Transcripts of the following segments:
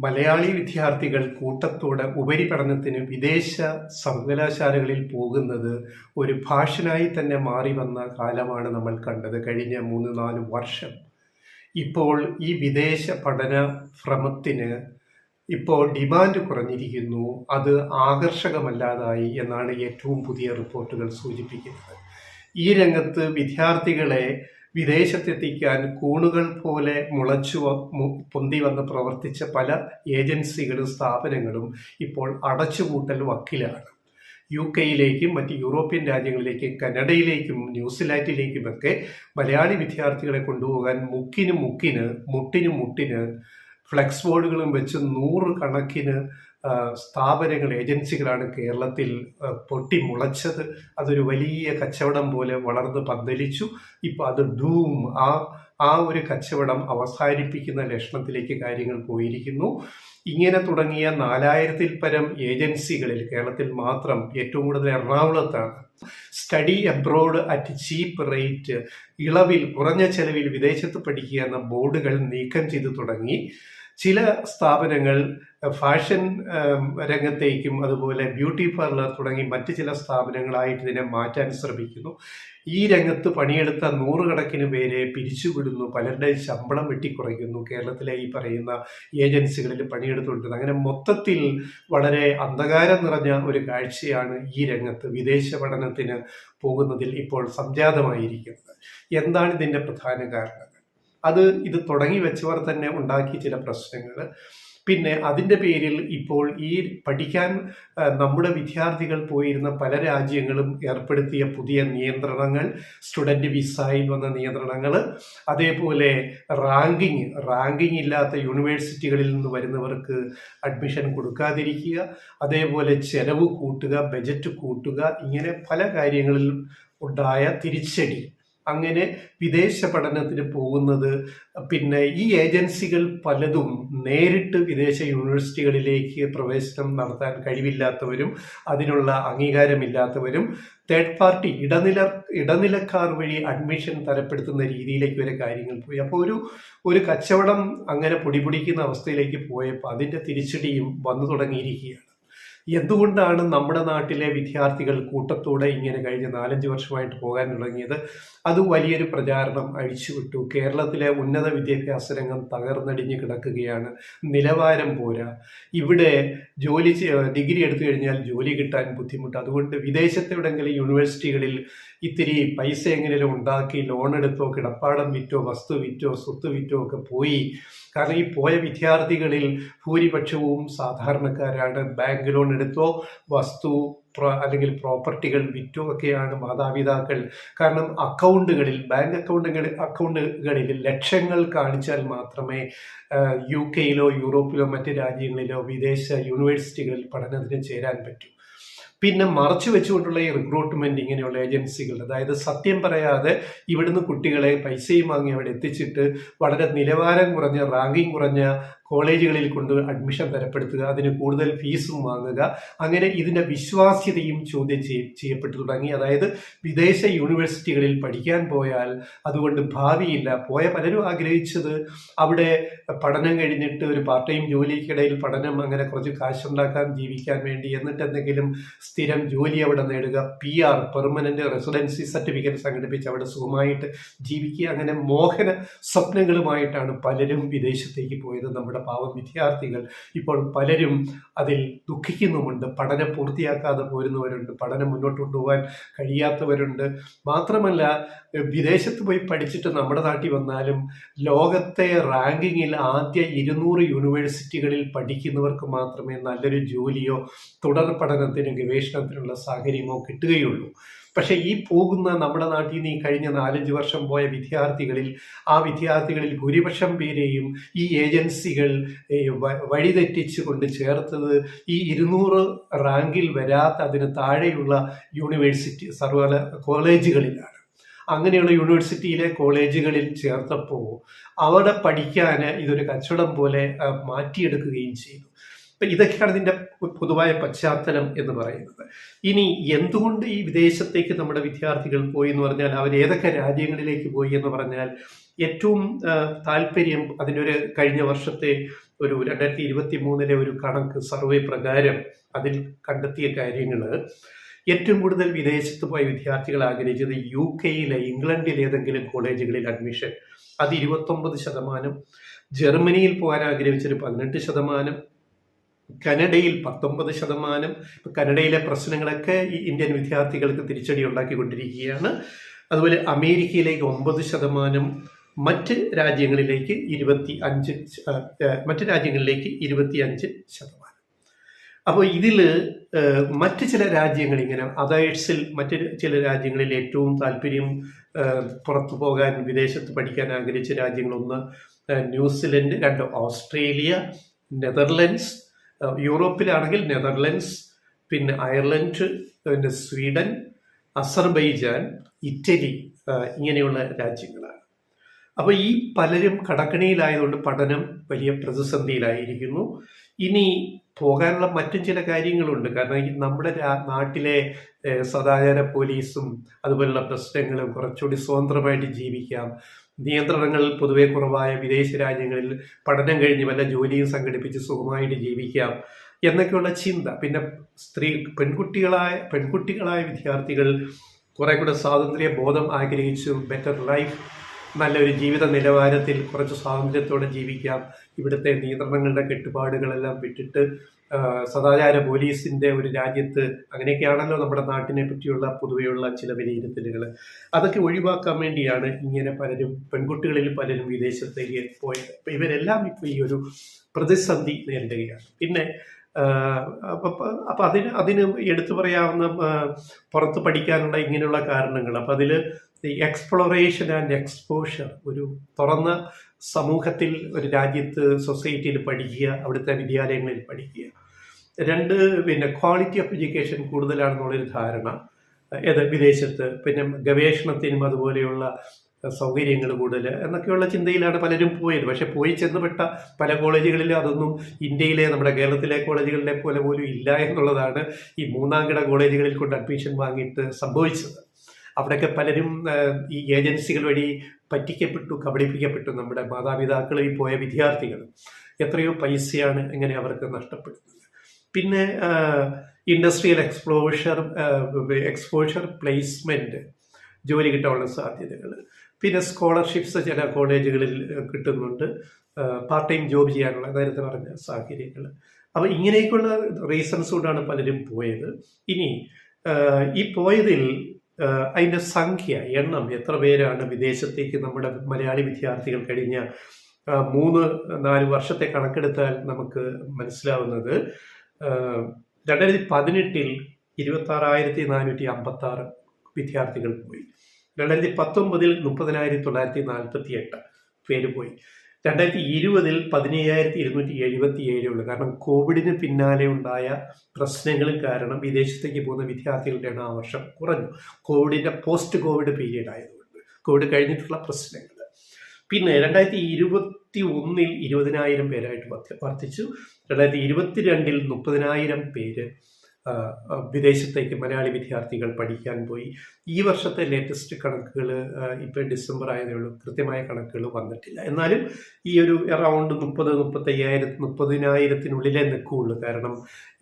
മലയാളി വിദ്യാർത്ഥികൾ കൂട്ടത്തോടെ ഉപരിപഠനത്തിന് വിദേശ സർവകലാശാലകളിൽ പോകുന്നത് ഒരു ഫാഷനായി തന്നെ മാറി വന്ന കാലമാണ് നമ്മൾ കണ്ടത് കഴിഞ്ഞ 3-4 വർഷം. ഇപ്പോൾ ഈ വിദേശ പഠന ഭ്രമത്തിന് ഇപ്പോൾ ഡിമാൻഡ് കുറഞ്ഞിരിക്കുന്നു, അത് ആകർഷകമല്ലാതായി എന്നാണ് ഏറ്റവും പുതിയ റിപ്പോർട്ടുകൾ സൂചിപ്പിക്കുന്നത്. ഈ രംഗത്ത് വിദ്യാർത്ഥികളെ വിദേശത്തെത്തിക്കാൻ കൂണുകൾ പോലെ മുളച്ചു പൊന്തി വന്ന് പ്രവർത്തിച്ച പല ഏജൻസികളും സ്ഥാപനങ്ങളും ഇപ്പോൾ അടച്ചുപൂട്ടൽ വക്കിലാണ്. UK-യിലേക്കും മറ്റ് യൂറോപ്യൻ രാജ്യങ്ങളിലേക്കും കനഡയിലേക്കും ന്യൂസിലാൻഡിലേക്കുമൊക്കെ മലയാളി വിദ്യാർത്ഥികളെ കൊണ്ടുപോകാൻ മുട്ടിന് ഫ്ലെക്സ് ബോർഡുകളും വെച്ച് 100 കണക്കിന് സ്ഥാപനങ്ങൾ, ഏജൻസികളാണ് കേരളത്തിൽ പൊട്ടിമുളച്ചത്. അതൊരു വലിയ കച്ചവടം പോലെ വളർന്ന് പന്തലിച്ചു. ഇപ്പോൾ അത് ആ ഒരു കച്ചവടം അവസാനിപ്പിക്കുന്ന ലക്ഷണത്തിലേക്ക് കാര്യങ്ങൾ പോയിരിക്കുന്നു. ഇങ്ങനെ തുടങ്ങിയ 4000-ൽ പരം ഏജൻസികളിൽ കേരളത്തിൽ മാത്രം ഏറ്റവും കൂടുതൽ എറണാകുളത്താണ് study abroad at cheap rate, ഇളവിൽ കുറഞ്ഞ ചെലവിൽ വിദേശത്ത് പഠിക്കുക എന്ന ബോർഡുകൾ നീക്കം ചെയ്തു തുടങ്ങി. ചില സ്ഥാപനങ്ങൾ ഫാഷൻ രംഗത്തേക്കും അതുപോലെ ബ്യൂട്ടി പാർലർ തുടങ്ങി മറ്റ് ചില സ്ഥാപനങ്ങളായിട്ട് ഇതിനെ മാറ്റാൻ ശ്രമിക്കുന്നു. ഈ രംഗത്ത് പണിയെടുത്ത 100 കണക്കിന് പേരെ പിരിച്ചുവിടുന്നു, പലരുടെയും ശമ്പളം വെട്ടിക്കുറയ്ക്കുന്നു. കേരളത്തിലെ ഈ പറയുന്ന ഏജൻസികളിൽ പണിയെടുത്തുകൊണ്ടിരുന്നത്. അങ്ങനെ മൊത്തത്തിൽ വളരെ അന്ധകാരം നിറഞ്ഞ ഒരു കാഴ്ചയാണ് ഈ രംഗത്ത് വിദേശ പഠനത്തിന് പോകുന്നതിൽ ഇപ്പോൾ സംജാതമായിരിക്കുന്നത്. എന്താണ് ഇതിൻ്റെ പ്രധാന കാരണങ്ങൾ? ഇത് തുടങ്ങി വെച്ചവർ തന്നെ ഉണ്ടാക്കിയ ചില പ്രശ്നങ്ങൾ, പിന്നെ അതിൻ്റെ പേരിൽ ഇപ്പോൾ ഈ പഠിക്കാൻ നമ്മുടെ വിദ്യാർത്ഥികൾ പോയിരുന്ന പല രാജ്യങ്ങളും ഏർപ്പെടുത്തിയ പുതിയ നിയന്ത്രണങ്ങൾ, സ്റ്റുഡൻറ്റ് വിസയിൽ വന്ന നിയന്ത്രണങ്ങൾ, അതേപോലെ റാങ്കിങ് ഇല്ലാത്ത യൂണിവേഴ്സിറ്റികളിൽ നിന്ന് വരുന്നവർക്ക് അഡ്മിഷൻ കൊടുക്കാതിരിക്കുക, അതേപോലെ ചെലവ് കൂട്ടുക, ബജറ്റ് കൂട്ടുക, ഇങ്ങനെ പല കാര്യങ്ങളിലും ഉണ്ടായ തിരിച്ചടി. അങ്ങനെ വിദേശ പഠനത്തിന് പോകുന്നത്, പിന്നെ ഈ ഏജൻസികൾ പലതും നേരിട്ട് വിദേശ യൂണിവേഴ്സിറ്റികളിലേക്ക് പ്രവേശനം നടത്താൻ കഴിവില്ലാത്തവരും അതിനുള്ള അംഗീകാരമില്ലാത്തവരും തേർഡ് പാർട്ടി ഇടനിലക്കാർ വഴി അഡ്മിഷൻ തരപ്പെടുത്തുന്ന രീതിയിലേക്ക് വരെ കാര്യങ്ങൾ പോയി. അപ്പോൾ ഒരു കച്ചവടം അങ്ങനെ പൊടിപിടിക്കുന്ന അവസ്ഥയിലേക്ക് പോയപ്പോൾ അതിൻ്റെ തിരിച്ചടിയും വന്നു തുടങ്ങിയിരിക്കുകയാണ്. എന്തുകൊണ്ടാണ് നമ്മുടെ നാട്ടിലെ വിദ്യാർത്ഥികൾ കൂട്ടത്തോടെ ഇങ്ങനെ കഴിഞ്ഞ 4-5 വർഷമായിട്ട് പോകാൻ തുടങ്ങിയത്? അത് വലിയൊരു പ്രചാരണം അഴിച്ചുവിട്ടു. കേരളത്തിലെ ഉന്നത വിദ്യാഭ്യാസ രംഗം തകർന്നടിഞ്ഞ് കിടക്കുകയാണ്, നിലവാരം പോരാ, ഇവിടെ ഡിഗ്രി എടുത്തു കഴിഞ്ഞാൽ ജോലി കിട്ടാൻ ബുദ്ധിമുട്ട്. അതുകൊണ്ട് വിദേശത്തെവിടെങ്കിലും യൂണിവേഴ്സിറ്റികളിൽ ഇത്തിരി പൈസ എങ്ങനെയും ഉണ്ടാക്കി ലോൺ എടുത്തോ കിടപ്പാടം വിറ്റോ വസ്തു വിറ്റോ സ്വത്ത് വിറ്റോ ഒക്കെ പോയി. കാരണം ഈ പോയ വിദ്യാർത്ഥികളിൽ ഭൂരിപക്ഷവും സാധാരണക്കാരാണ്. ബാങ്ക് ലോൺ എടുത്തോ വസ്തു അല്ലെങ്കിൽ പ്രോപ്പർട്ടികൾ വിറ്റോ ഒക്കെയാണ് മാതാപിതാക്കൾ. കാരണം ബാങ്ക് അക്കൗണ്ടുകളിൽ ലക്ഷങ്ങൾ കാണിച്ചാൽ മാത്രമേ UK-യിലോ യൂറോപ്പിലോ മറ്റ് രാജ്യങ്ങളിലോ വിദേശ യൂണിവേഴ്സിറ്റികളിൽ പഠനത്തിന് ചേരാൻ പറ്റൂ. പിന്നെ മറച്ചു വെച്ചുകൊണ്ടുള്ള ഈ റിക്രൂട്ട്മെന്റ്, ഇങ്ങനെയുള്ള ഏജൻസികൾ, അതായത് സത്യം പറയാതെ ഇവിടുന്ന് കുട്ടികളെ പൈസയും വാങ്ങി അവിടെ എത്തിച്ചിട്ട് വളരെ നിലവാരം കുറഞ്ഞ റാങ്കിങ് കുറഞ്ഞ കോളേജുകളിൽ കൊണ്ട് അഡ്മിഷൻ തരപ്പെടുത്തുക, അതിന് കൂടുതൽ ഫീസും വാങ്ങുക. അങ്ങനെ ഇതിൻ്റെ വിശ്വാസ്യതയും ചോദ്യം ചെയ്യപ്പെട്ടു തുടങ്ങി. അതായത് വിദേശ യൂണിവേഴ്സിറ്റികളിൽ പഠിക്കാൻ പോയാൽ അതുകൊണ്ട് ഭാവിയില്ല. പോയ പലരും ആഗ്രഹിച്ചത് അവിടെ പഠനം കഴിഞ്ഞിട്ട് ഒരു പാർട്ട് ടൈം ജോലിക്കിടയിൽ പഠനം, അങ്ങനെ കുറച്ച് കാശുണ്ടാക്കാൻ ജീവിക്കാൻ വേണ്ടി, എന്നിട്ട് എന്തെങ്കിലും സ്ഥിരം ജോലി അവിടെ നേടുക, PR പെർമനന്റ് റെസിഡൻസി സർട്ടിഫിക്കറ്റ് സംഘടിപ്പിച്ച് അവിടെ സുഖമായിട്ട് ജീവിക്കുക. അങ്ങനെ മോഹന സ്വപ്നങ്ങളുമായിട്ടാണ് പലരും വിദേശത്തേക്ക് പോയത്. നമ്മുടെ പാവം വിദ്യാർത്ഥികൾ ഇപ്പോൾ പലരും അതിൽ ദുഃഖിക്കുന്നുമുണ്ട്. പഠനം പൂർത്തിയാക്കാതെ പോരുന്നവരുണ്ട്, പഠനം മുന്നോട്ട് കൊണ്ടുപോകാൻ കഴിയാത്തവരുണ്ട്. മാത്രമല്ല വിദേശത്ത് പോയി പഠിച്ചിട്ട് നമ്മുടെ നാട്ടിൽ വന്നാലും ലോകത്തെ റാങ്കിങ്ങിൽ ആദ്യ 200 യൂണിവേഴ്സിറ്റികളിൽ പഠിക്കുന്നവർക്ക് മാത്രമേ നല്ലൊരു ജോലിയോ തുടർ പഠനത്തിനും ഗവേഷണത്തിനുള്ള സാഹചര്യമോ കിട്ടുകയുള്ളൂ. പക്ഷെ ഈ പോകുന്ന നമ്മുടെ നാട്ടിൽ നിന്ന് ഈ കഴിഞ്ഞ 4-5 വർഷം പോയ വിദ്യാർത്ഥികളിൽ ഭൂരിപക്ഷം പേരെയും ഈ ഏജൻസികൾ വഴിതെറ്റിച്ച് കൊണ്ട് ചേർത്തത് ഈ 200 റാങ്കിൽ വരാത്ത അതിന് താഴെയുള്ള യൂണിവേഴ്സിറ്റി കോളേജുകളിലാണ്. അങ്ങനെയുള്ള യൂണിവേഴ്സിറ്റിയിലെ കോളേജുകളിൽ ചേർത്തപ്പോൾ അവിടെ പഠിക്കാൻ ഇതൊരു കച്ചവടം പോലെ മാറ്റിയെടുക്കുകയും ചെയ്തു. അപ്പം ഇതൊക്കെയാണ് ഇതിൻ്റെ പൊതുവായ പശ്ചാത്തലം എന്ന് പറയുന്നത്. ഇനി എന്തുകൊണ്ട് ഈ വിദേശത്തേക്ക് നമ്മുടെ വിദ്യാർത്ഥികൾ പോയി എന്ന് പറഞ്ഞാൽ, അവർ ഏതൊക്കെ രാജ്യങ്ങളിലേക്ക് പോയി എന്ന് പറഞ്ഞാൽ, ഏറ്റവും താല്പര്യം അതിനൊരു കഴിഞ്ഞ വർഷത്തെ ഒരു 2023 ഒരു കണക്ക് സർവേ പ്രകാരം അതിൽ കണ്ടെത്തിയ കാര്യങ്ങൾ, ഏറ്റവും കൂടുതൽ വിദേശത്ത് പോയ വിദ്യാർത്ഥികൾ ആഗ്രഹിച്ചത് UK-യിലെ, ഇംഗ്ലണ്ടിലെ ഏതെങ്കിലും കോളേജുകളിൽ അഡ്മിഷൻ, അത് 29%. ജർമ്മനിയിൽ പോകാൻ ആഗ്രഹിച്ചൊരു 18%, കനഡയിൽ 19%. കനഡയിലെ പ്രശ്നങ്ങളൊക്കെ ഈ ഇന്ത്യൻ വിദ്യാർത്ഥികൾക്ക് തിരിച്ചടി ഉണ്ടാക്കിക്കൊണ്ടിരിക്കുകയാണ്. അതുപോലെ അമേരിക്കയിലേക്ക് 9%, മറ്റ് രാജ്യങ്ങളിലേക്ക് 25%. അപ്പോൾ ഇതിൽ മറ്റ് ചില രാജ്യങ്ങൾ ഇങ്ങനെ അതേഴ്സിൽ, മറ്റ് ചില രാജ്യങ്ങളിൽ ഏറ്റവും താല്പര്യം പുറത്തു പോകാൻ, വിദേശത്ത് പഠിക്കാൻ ആഗ്രഹിച്ച രാജ്യങ്ങളൊന്ന് ന്യൂസിലൻഡ്, 2 ഓസ്ട്രേലിയ, നെതർലൻഡ്സ്, യൂറോപ്പിലാണെങ്കിൽ നെതർലൻഡ്സ്, പിന്നെ അയർലൻഡ്, പിന്നെ സ്വീഡൻ, അസർബൈജാൻ, ഇറ്റലി, ഇങ്ങനെയുള്ള രാജ്യങ്ങളാണ്. അപ്പോൾ ഈ പലരും കടക്കണിയിലായതുകൊണ്ട് പഠനം വലിയ പ്രതിസന്ധിയിലായിരിക്കുന്നു. ഇനി പോകാനുള്ള മറ്റും ചില കാര്യങ്ങളുണ്ട്. കാരണം ഈ നമ്മുടെ നാട്ടിലെ സദാചാര പോലീസും അതുപോലുള്ള പ്രശ്നങ്ങളും, കുറച്ചുകൂടി സ്വതന്ത്രമായിട്ട് ജീവിക്കാം, നിയന്ത്രണങ്ങൾ പൊതുവെ കുറവായ വിദേശ രാജ്യങ്ങളിൽ പഠനം കഴിഞ്ഞ് വല്ല ജോലിയും സംഘടിപ്പിച്ച് സുഖമായിട്ട് ജീവിക്കാം എന്നൊക്കെയുള്ള ചിന്ത. പിന്നെ പെൺകുട്ടികളായ വിദ്യാർത്ഥികൾ കുറെ കൂടെ സ്വാതന്ത്ര്യ ബോധം ആഗ്രഹിച്ചു, ബെറ്റർ ലൈഫ്, നല്ലൊരു ജീവിത നിലവാരത്തിൽ കുറച്ച് സ്വാതന്ത്ര്യത്തോടെ ജീവിക്കാം, ഇവിടുത്തെ നിയന്ത്രണങ്ങളുടെ കെട്ടുപാടുകളെല്ലാം വിട്ടിട്ട് സദാചാര പോലീസിന്റെ ഒരു രാജ്യത്ത്, അങ്ങനെയൊക്കെയാണല്ലോ നമ്മുടെ നാട്ടിനെ പറ്റിയുള്ള പൊതുവെയുള്ള ചില വിലയിരുത്തലുകൾ, അതൊക്കെ ഒഴിവാക്കാൻ വേണ്ടിയാണ് ഇങ്ങനെ പെൺകുട്ടികളിൽ പലരും വിദേശത്തേക്ക് പോയത്. അപ്പം ഇവരെല്ലാം ഇപ്പോൾ ഈ ഒരു പ്രതിസന്ധി നേരിടുകയാണ്. പിന്നെ അപ്പം അതിന് എടുത്തു പറയാവുന്ന പുറത്ത് പഠിക്കാനുള്ള ഇങ്ങനെയുള്ള കാരണങ്ങൾ. അപ്പം അതിൽ എക്സ്പ്ലോറേഷൻ ആൻഡ് എക്സ്പോഷർ, ഒരു തുറന്ന സമൂഹത്തിൽ, ഒരു രാജ്യത്ത്, സൊസൈറ്റിയിൽ പഠിക്കുക, അവിടുത്തെ വിദ്യാലയങ്ങളിൽ പഠിക്കുക. 2, പിന്നെ ക്വാളിറ്റി ഓഫ് എഡ്യൂക്കേഷൻ കൂടുതലാണെന്നുള്ളൊരു ധാരണ വിദേശത്ത്. പിന്നെ ഗവേഷണത്തിനും അതുപോലെയുള്ള സൗകര്യങ്ങൾ കൂടുതൽ എന്നൊക്കെയുള്ള ചിന്തയിലാണ് പലരും പോയത്. പക്ഷെ പോയി ചെന്നുപെട്ട പല കോളേജുകളിലും അതൊന്നും ഇന്ത്യയിലെ, നമ്മുടെ കേരളത്തിലെ കോളേജുകളിലെ പോലെ പോലും ഇല്ല എന്നുള്ളതാണ് ഈ 3-കിട കോളേജുകളിൽ കൊണ്ട് അഡ്മിഷൻ വാങ്ങിയിട്ട് സംഭവിച്ചത്. അവിടെയൊക്കെ പലരും ഈ ഏജൻസികൾ വഴി പറ്റിക്കപ്പെട്ടു, കബളിപ്പിക്കപ്പെട്ടു. നമ്മുടെ മാതാപിതാക്കളിൽ പോയ വിദ്യാർത്ഥികൾ എത്രയോ പൈസയാണ് ഇങ്ങനെ അവർക്ക് നഷ്ടപ്പെടുന്നത്. പിന്നെ ഇൻഡസ്ട്രിയൽ എക്സ്പോഷർ, പ്ലേസ്മെന്റ്, ജോലി കിട്ടാനുള്ള സാധ്യതകൾ. പിന്നെ സ്കോളർഷിപ്സ് ചില കോളേജുകളിൽ കിട്ടുന്നുണ്ട്, പാർട്ട് ടൈം ജോബ് ചെയ്യാനുള്ള നേരത്തെ പറഞ്ഞ സാഹചര്യങ്ങൾ. അപ്പോൾ ഇങ്ങനെയൊക്കെയുള്ള റീസൺസ് കൊണ്ടാണ് പലരും പോയത്. ഇനി ഈ പോയതിൽ അതിൻ്റെ എണ്ണം, എത്ര പേരാണ് വിദേശത്തേക്ക് നമ്മുടെ മലയാളി വിദ്യാർത്ഥികൾ കഴിഞ്ഞ 3-4 വർഷത്തെ കണക്കെടുത്താൽ നമുക്ക് മനസ്സിലാവുന്നത്, 2018 26,456 വിദ്യാർത്ഥികൾ പോയി. 2019 30,948 പേര് പോയി. 2020 15,277 ഉള്ളു. കാരണം കോവിഡിന് പിന്നാലെ ഉണ്ടായ പ്രശ്നങ്ങൾ കാരണം വിദേശത്തേക്ക് പോകുന്ന വിദ്യാർത്ഥികളുടെ എണ്ണം ആ വർഷം കുറഞ്ഞു. കോവിഡിന്റെ പോസ്റ്റ് കോവിഡ് പീരീഡ് ആയതുകൊണ്ട്, കോവിഡ് കഴിഞ്ഞിട്ടുള്ള പ്രശ്നങ്ങൾ. പിന്നെ 2021 20,000 പേരായിട്ട് വർദ്ധിച്ചു. 2022 30,000 പേര് വിദേശത്തേക്ക് മലയാളി വിദ്യാർത്ഥികൾ പഠിക്കാൻ പോയി. ഈ വർഷത്തെ ലേറ്റസ്റ്റ് കണക്കുകൾ ഇപ്പോൾ ഡിസംബർ ആയതേ ഉള്ളൂ, കൃത്യമായ കണക്കുകൾ വന്നിട്ടില്ല. എന്നാലും ഈ ഒരു അറൗണ്ട് 30,000-35,000 നിൽക്കുകയുള്ളൂ. കാരണം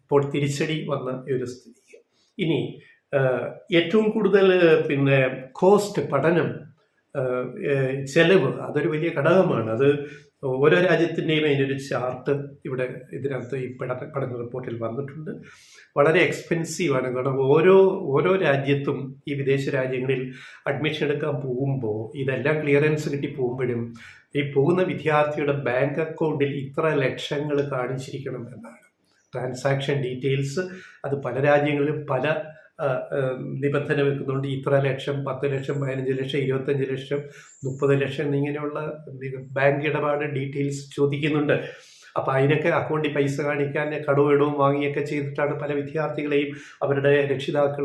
ഇപ്പോൾ തിരിച്ചടി വന്ന ഒരു സ്ഥിതിക്ക്. ഇനി ഏറ്റവും കൂടുതൽ പിന്നെ കോസ്റ്റ്, പഠനം ചെലവ്, അതൊരു വലിയ ഘടകമാണ്. അത് ഓരോ രാജ്യത്തിൻ്റെയും അതിനൊരു ചാർട്ട് ഇവിടെ ഇതിനകത്ത് ഈ പഠന റിപ്പോർട്ടിൽ വന്നിട്ടുണ്ട്. വളരെ എക്സ്പെൻസീവാണ്. കാരണം ഓരോ രാജ്യത്തും ഈ വിദേശ രാജ്യങ്ങളിൽ അഡ്മിഷൻ എടുക്കാൻ പോകുമ്പോൾ ഇതെല്ലാം ക്ലിയറൻസ് കിട്ടി പോകുമ്പോഴും ഈ പോകുന്ന വിദ്യാർത്ഥിയുടെ ബാങ്ക് അക്കൗണ്ടിൽ ഇത്ര ലക്ഷങ്ങൾ കാണിച്ചിരിക്കണം എന്നാണ്. ട്രാൻസാക്ഷൻ ഡീറ്റെയിൽസ് അത് പല രാജ്യങ്ങളിലും പല നിബന്ധന വെക്കുന്നുണ്ട്. ഇത്ര ലക്ഷം, 10 ലക്ഷം, 15 ലക്ഷം, 25 ലക്ഷം, 30 ലക്ഷം എന്നിങ്ങനെയുള്ള ബാങ്ക് ഇടപാട് ഡീറ്റെയിൽസ് ചോദിക്കുന്നുണ്ട്. അപ്പം അതിനൊക്കെ അക്കൗണ്ടിൽ പൈസ കാണിക്കാൻ കടവും വാങ്ങിയൊക്കെ ചെയ്തിട്ടാണ് പല വിദ്യാർത്ഥികളെയും അവരുടെ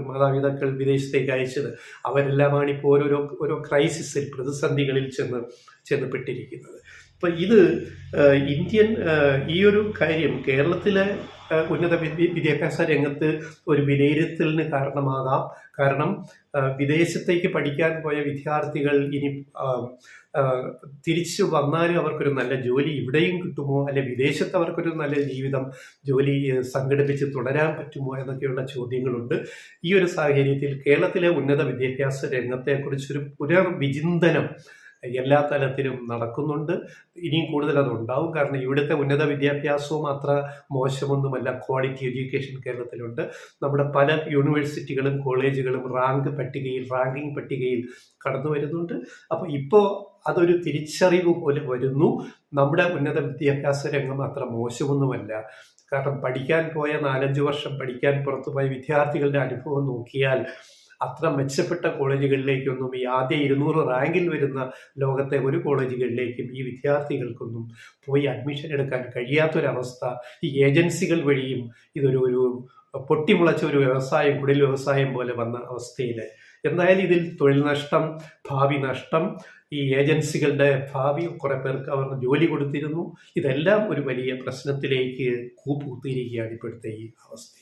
മാതാപിതാക്കൾ വിദേശത്തേക്ക് അയച്ചത്. അവരെല്ലാമാണ് ഇപ്പോൾ ഓരോ ക്രൈസിസിൽ, പ്രതിസന്ധികളിൽ ചെന്ന് പെട്ടിരിക്കുന്നത്. അപ്പം ഇത് ഇന്ത്യൻ ഈ ഒരു കാര്യം കേരളത്തിലെ ഉന്നത വിദ്യാഭ്യാസ രംഗത്ത് ഒരു വിലയിരുത്തലിന് കാരണമാകാം. കാരണം വിദേശത്തേക്ക് പഠിക്കാൻ പോയ വിദ്യാർത്ഥികൾ ഇനി തിരിച്ചു വന്നാലും അവർക്കൊരു നല്ല ജോലി ഇവിടെയും കിട്ടുമോ, അല്ലെ വിദേശത്ത് അവർക്കൊരു നല്ല ജീവിതം ജോലി സംഘടിപ്പിച്ച് തുടരാൻ പറ്റുമോ എന്നൊക്കെയുള്ള ചോദ്യങ്ങളുണ്ട്. ഈ ഒരു സാഹചര്യത്തിൽ കേരളത്തിലെ ഉന്നത വിദ്യാഭ്യാസ രംഗത്തെക്കുറിച്ചൊരു പുനർവിചിന്തനം എല്ലാ തലത്തിലും നടക്കുന്നുണ്ട്. ഇനിയും കൂടുതൽ അതുണ്ടാവും. കാരണം ഇവിടുത്തെ ഉന്നത വിദ്യാഭ്യാസവും അത്ര മോശമൊന്നുമല്ല. ക്വാളിറ്റി എഡ്യൂക്കേഷൻ കേരളത്തിലുണ്ട്. നമ്മുടെ പല യൂണിവേഴ്സിറ്റികളും കോളേജുകളും റാങ്കിങ് പട്ടികയിൽ കടന്നു വരുന്നുണ്ട്. അപ്പോൾ ഇപ്പോൾ അതൊരു തിരിച്ചറിവ് പോലെ വരുന്നു. നമ്മുടെ ഉന്നത വിദ്യാഭ്യാസ രംഗം അത്ര മോശമൊന്നുമല്ല. കാരണം പഠിക്കാൻ പോയ 4-5 വർഷം പഠിക്കാൻ പുറത്തുപോയ വിദ്യാർത്ഥികളുടെ അനുഭവം നോക്കിയാൽ അത്ര മെച്ചപ്പെട്ട കോളേജുകളിലേക്കൊന്നും ഈ ആദ്യ 200 റാങ്കിൽ വരുന്ന ലോകത്തെ ഒരു കോളേജുകളിലേക്കും ഈ വിദ്യാർത്ഥികൾക്കൊന്നും പോയി അഡ്മിഷൻ എടുക്കാൻ കഴിയാത്തൊരവസ്ഥ ഈ ഏജൻസികൾ വഴിയും ഇതൊരു പൊട്ടിമുളച്ച ഒരു വ്യവസായം, കുടിൽ വ്യവസായം പോലെ വന്ന അവസ്ഥയിൽ എന്തായാലും ഇതിൽ തൊഴിൽ നഷ്ടം, ഭാവി നഷ്ടം, ഈ ഏജൻസികളുടെ ഭാവി, കുറെ പേർക്ക് അവർ ജോലി കൊടുത്തിരുന്നു, ഇതെല്ലാം ഒരു വലിയ പ്രശ്നത്തിലേക്ക് കൂപ്പുകുത്തിയിരിക്കുകയാണ് ഇപ്പോഴത്തെ ഈ അവസ്ഥ.